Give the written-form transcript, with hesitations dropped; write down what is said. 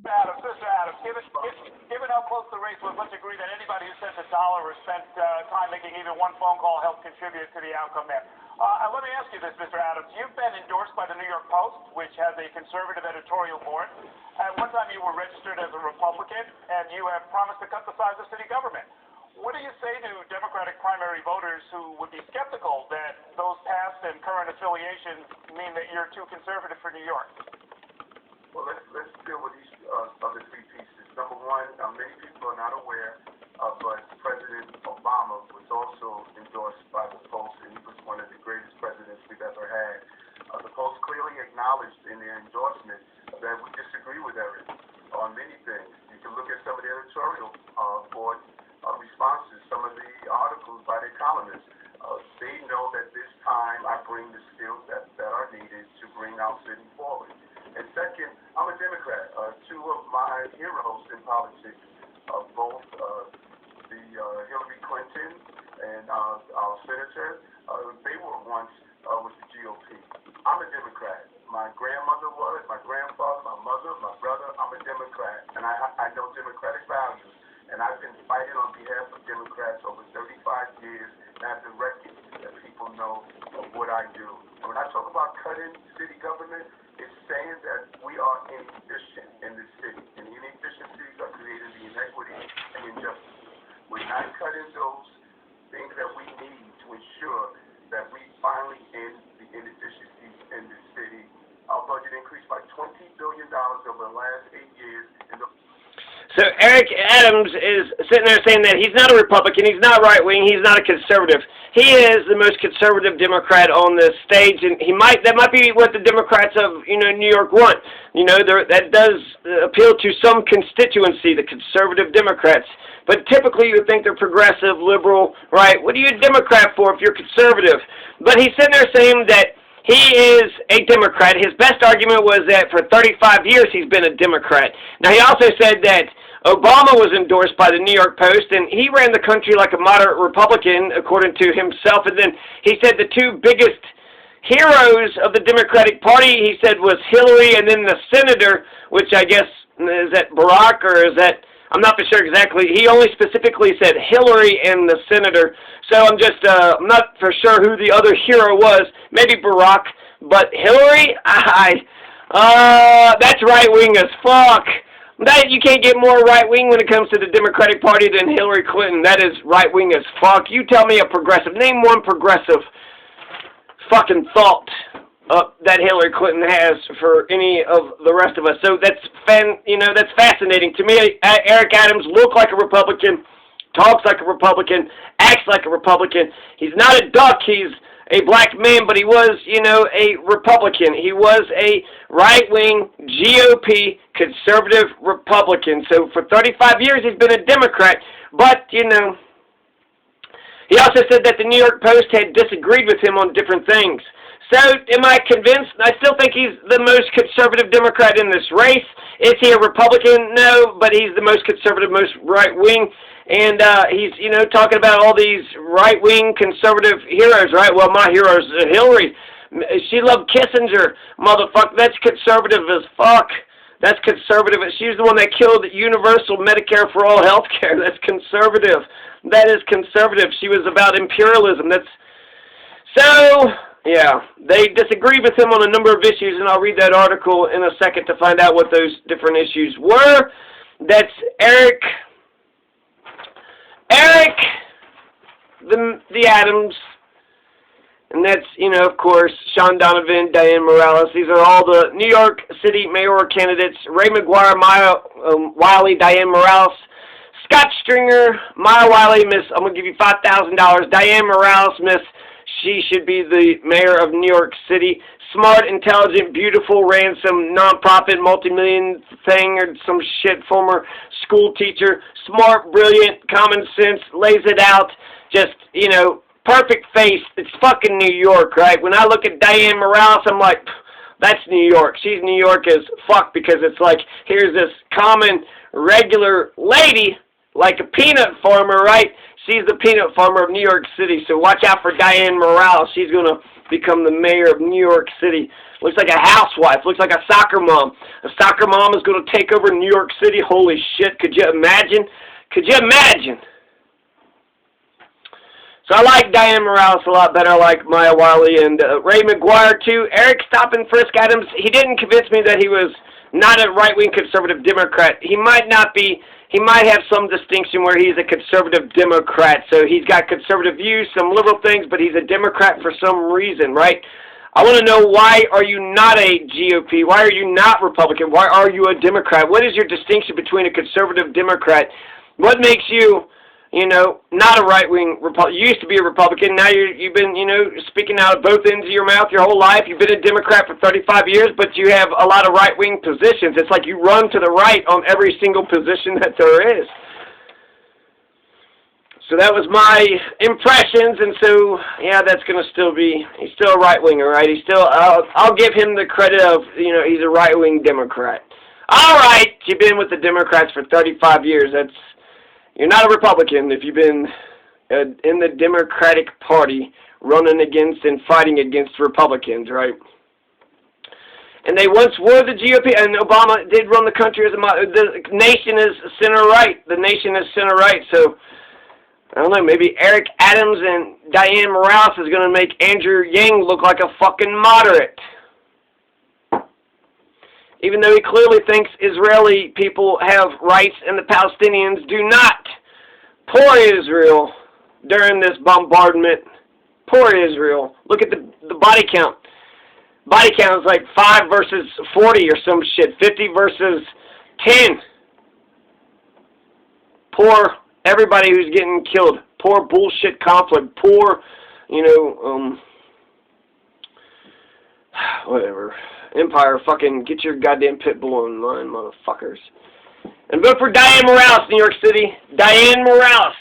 Mr. Adams, given how close the race was, let's agree that anybody who sent a dollar or spent time making even one phone call helped contribute to the outcome there. Let me ask you this, Mr. Adams. You've been endorsed by the New York Post, which has a conservative editorial board. At one time you were registered as a Republican, and you have promised to cut the size of city government. What do you say to Democratic primary voters who would be skeptical that those past and current affiliations mean that you're too conservative for New York? Well, let's deal with these other three pieces. Number one, many people are not aware, but President Obama was also endorsed by the Post, and he was one of the greatest presidents we've ever had. The Post clearly acknowledged in their endorsement that we disagree with Eric on many things. You can look at some of the editorial board responses, some of the articles by their columnists. They know that this time I bring the skills that are needed to bring our city forward. And second, I'm a Democrat. Two of my heroes in politics, both the Hillary Clinton and our senator, they were once with the GOP. I'm a Democrat. My grandmother was, my grandfather, my mother, my brother. I'm a Democrat, and I know Democratic values. And I've been fighting on behalf of Democrats over 35 years, and I have the record that people know of what I do. And when I talk about cutting city government, it's saying that we are inefficient in the city, and the inefficiencies are creating the inequity and injustice. We're not cutting those things that we need to ensure that we finally end the inefficiencies in the city. Our budget increased by $20 billion over the last 8 years. So Eric Adams is sitting there saying that he's not a Republican, he's not right-wing, he's not a conservative. He is the most conservative Democrat on this stage, and that might be what the Democrats of New York want. That does appeal to some constituency, the conservative Democrats. But typically you would think they're progressive, liberal, right? What are you a Democrat for if you're conservative? But he's sitting there saying that he is a Democrat. His best argument was that for 35 years he's been a Democrat. Now, he also said that Obama was endorsed by the New York Post, and he ran the country like a moderate Republican, according to himself. And then he said the two biggest heroes of the Democratic Party, he said, was Hillary and then the senator, which I guess, is that Barack or is that... I'm not for sure exactly. He only specifically said Hillary and the senator. So I'm just I'm not for sure who the other hero was. Maybe Barack, but Hillary, that's right wing as fuck. You can't get more right wing when it comes to the Democratic Party than Hillary Clinton. That is right wing as fuck. You tell me a progressive. Name one progressive fucking thought that Hillary Clinton has for any of the rest of us. So that's that's fascinating to me. Eric Adams looks like a Republican, talks like a Republican, acts like a Republican. He's not a duck. He's a black man, but he was, a Republican. He was a right-wing GOP conservative Republican. So for 35 years he's been a Democrat, but he also said that the New York Post had disagreed with him on different things. So, am I convinced? I still think he's the most conservative Democrat in this race. Is he a Republican? No, but he's the most conservative, most right-wing. And he's, talking about all these right-wing conservative heroes, right? Well, my hero is Hillary. She loved Kissinger. Motherfucker, that's conservative as fuck. That's conservative. She's the one that killed universal Medicare for all health care. That's conservative. That is conservative. She was about imperialism. Yeah, they disagree with him on a number of issues, and I'll read that article in a second to find out what those different issues were. That's Eric, the Adams, and that's, of course, Sean Donovan, Diane Morales. These are all the New York City mayoral candidates: Ray McGuire, Maya Wiley, Diane Morales, Scott Stringer, Maya Wiley, I'm going to give you $5,000. Diane Morales, she should be the mayor of New York City. Smart, intelligent, beautiful, ran some nonprofit multi-million thing or some shit, former school teacher. Smart, brilliant, common sense, lays it out. Just, perfect face. It's fucking New York, right? When I look at Diane Morales, I'm like, that's New York. She's New York as fuck because it's like, here's this common, regular lady, like a peanut farmer, right? She's the peanut farmer of New York City, so watch out for Diane Morales. She's going to become the mayor of New York City. Looks like a housewife. Looks like a soccer mom. A soccer mom is going to take over New York City. Holy shit. Could you imagine? Could you imagine? So I like Diane Morales a lot better. I like Maya Wiley and Ray McGuire too. Eric Stop and Frisk Adams, he didn't convince me that he was not a right-wing conservative Democrat. He might not be. He might have some distinction where he's a conservative Democrat. So he's got conservative views, some liberal things, but he's a Democrat for some reason, right? I want to know, why are you not a GOP? Why are you not Republican? Why are you a Democrat? What is your distinction between a conservative Democrat? What makes you, you know, not a right-wing Republican? You used to be a Republican. Now you've been, you know, speaking out of both ends of your mouth your whole life. You've been a Democrat for 35 years, but you have a lot of right-wing positions. It's like you run to the right on every single position that there is. So that was my impressions, and so, yeah, that's going to still be, he's still a right-winger, right? He's still, I'll give him the credit of, you know, he's a right-wing Democrat. All right, you've been with the Democrats for 35 years. That's, you're not a Republican if you've been in the Democratic Party running against and fighting against Republicans, right? And they once were the GOP, and Obama did run the country as a, the nation is center-right. The nation is center-right, so I don't know, maybe Eric Adams and Diane Morales is going to make Andrew Yang look like a fucking moderate. Even though he clearly thinks Israeli people have rights and the Palestinians do not. Poor Israel during this bombardment. Poor Israel. Look at the body count. Body count is like 5 versus 40 or some shit. 50 versus 10. Poor everybody who's getting killed. Poor bullshit conflict. Poor, you know, whatever. Empire, fucking get your goddamn pit bull in line, motherfuckers. And vote for Diane Morales, New York City. Diane Morales.